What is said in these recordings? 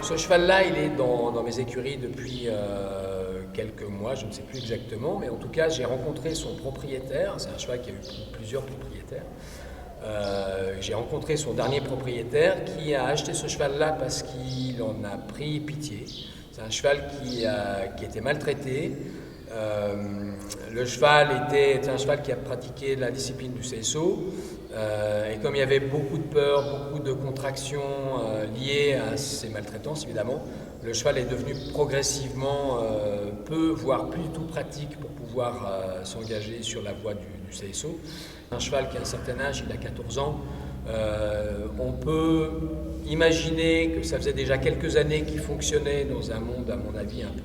Ce cheval-là, il est dans mes écuries depuis quelques mois, je ne sais plus exactement, mais en tout cas, j'ai rencontré son propriétaire. C'est un cheval qui a eu plusieurs propriétaires. J'ai rencontré son dernier propriétaire qui a acheté ce cheval-là parce qu'il en a pris pitié. C'est un cheval qui était maltraité. Le cheval était un cheval qui a pratiqué la discipline du CSO. Et comme il y avait beaucoup de peur, beaucoup de contractions liées à ces maltraitances, évidemment, le cheval est devenu progressivement peu, voire plus du tout pratique pour pouvoir s'engager sur la voie du CSO. Un cheval qui a un certain âge, il a 14 ans, on peut imaginer que ça faisait déjà quelques années qu'il fonctionnait dans un monde, à mon avis, un peu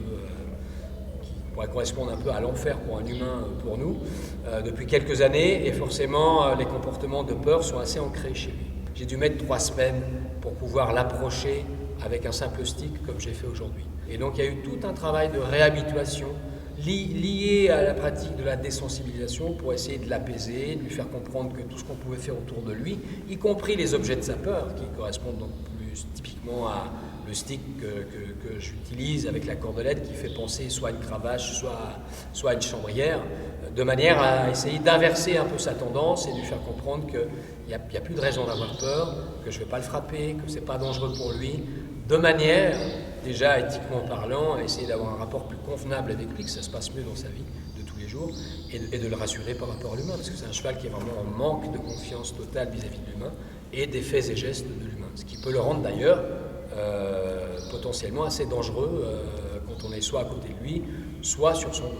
qui pourrait correspondre un peu à l'enfer pour un humain, pour nous, depuis quelques années, et forcément les comportements de peur sont assez ancrés chez lui. J'ai dû mettre 3 semaines pour pouvoir l'approcher avec un simple stick comme j'ai fait aujourd'hui. Et donc il y a eu tout un travail de réhabituation lié à la pratique de la désensibilisation pour essayer de l'apaiser, de lui faire comprendre que tout ce qu'on pouvait faire autour de lui, y compris les objets de sa peur, qui correspondent donc plus typiquement à le stick que j'utilise avec la cordelette qui fait penser soit à une cravache, soit à une chambrière, de manière à essayer d'inverser un peu sa tendance et de lui faire comprendre qu'il n'y a plus de raison d'avoir peur, que je ne vais pas le frapper, que ce n'est pas dangereux pour lui, de manière, déjà éthiquement parlant, à essayer d'avoir un rapport plus convenable avec lui, que ça se passe mieux dans sa vie de tous les jours, et de le rassurer par rapport à l'humain, parce que c'est un cheval qui est vraiment en manque de confiance totale vis-à-vis de l'humain et des faits et gestes de l'humain, ce qui peut le rendre d'ailleurs potentiellement assez dangereux quand on est soit à côté de lui, soit sur son dos.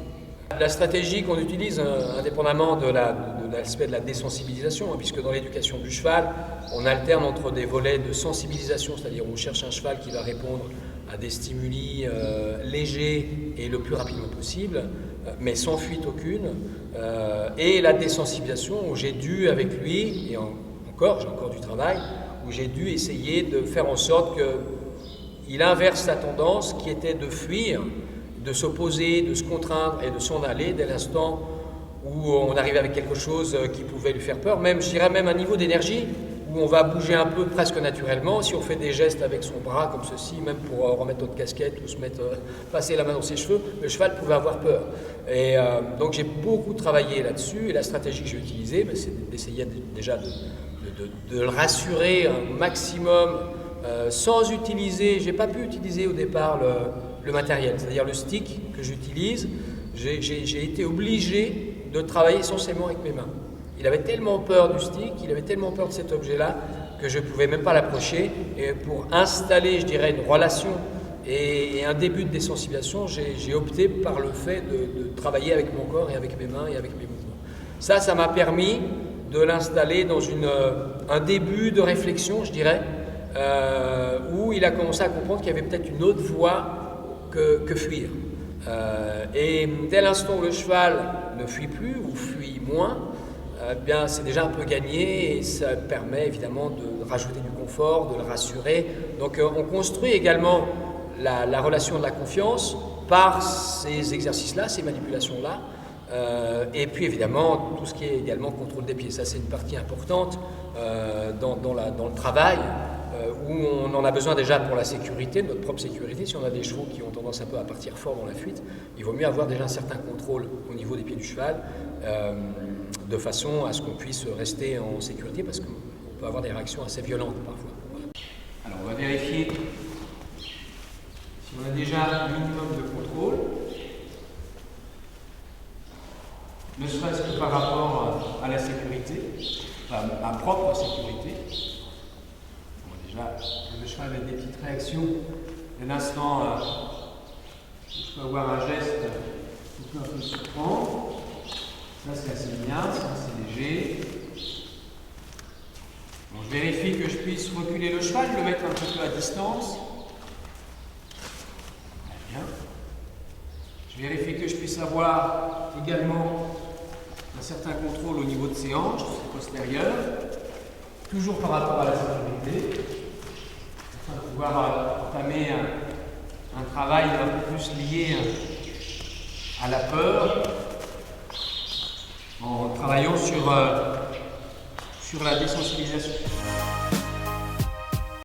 La stratégie qu'on utilise, indépendamment de l'aspect de la désensibilisation, puisque dans l'éducation du cheval, on alterne entre des volets de sensibilisation, c'est-à-dire on cherche un cheval qui va répondre à des stimuli légers et le plus rapidement possible, mais sans fuite aucune, et la désensibilisation où j'ai dû avec lui, et j'ai encore du travail, où j'ai dû essayer de faire en sorte qu'il inverse sa tendance qui était de fuir, de s'opposer, de se contraindre et de s'en aller dès l'instant où on arrivait avec quelque chose qui pouvait lui faire peur, même, je dirais même un niveau d'énergie où on va bouger un peu presque naturellement. Si on fait des gestes avec son bras comme ceci, même pour remettre notre casquette ou passer la main dans ses cheveux, le cheval pouvait avoir peur. Et donc j'ai beaucoup travaillé là-dessus, et la stratégie que j'ai utilisée, c'est d'essayer déjà de le rassurer un maximum sans utiliser, j'ai pas pu utiliser au départ le matériel, c'est-à-dire le stick que j'utilise, j'ai été obligé de travailler essentiellement avec mes mains. Il avait tellement peur du stick, il avait tellement peur de cet objet-là que je ne pouvais même pas l'approcher. Et pour installer, je dirais, une relation et un début de désensibilisation, j'ai opté par le fait de travailler avec mon corps et avec mes mains et avec mes mouvements. Ça m'a permis de l'installer dans un début de réflexion, je dirais, où il a commencé à comprendre qu'il y avait peut-être une autre voie que fuir. Et dès l'instant où le cheval ne fuit plus ou fuit moins, bien c'est déjà un peu gagné, et ça permet évidemment de rajouter du confort, de le rassurer. Donc on construit également la relation de la confiance par ces exercices-là, ces manipulations-là, et puis évidemment tout ce qui est également contrôle des pieds. Ça c'est une partie importante dans le travail, où on en a besoin déjà pour la sécurité, notre propre sécurité. Si on a des chevaux qui ont tendance un peu à partir fort dans la fuite, il vaut mieux avoir déjà un certain contrôle au niveau des pieds du cheval, de façon à ce qu'on puisse rester en sécurité, parce qu'on peut avoir des réactions assez violentes parfois. Voilà. Alors on va vérifier si on a déjà un minimum de contrôle, ne serait-ce que par rapport à la sécurité, à ma propre sécurité. Déjà, le cheval a des petites réactions. Dès l'instant, je peux avoir un geste qui peut un peu surprendre. Ça, c'est assez bien, c'est assez léger. Bon, je vérifie que je puisse reculer le cheval, le mettre un petit peu à distance. Très bien. Je vérifie que je puisse avoir également un certain contrôle au niveau de ses hanches, postérieures, toujours par rapport à la sécurité, afin de pouvoir entamer un travail un peu plus lié à la peur, en travaillant sur la désensibilisation.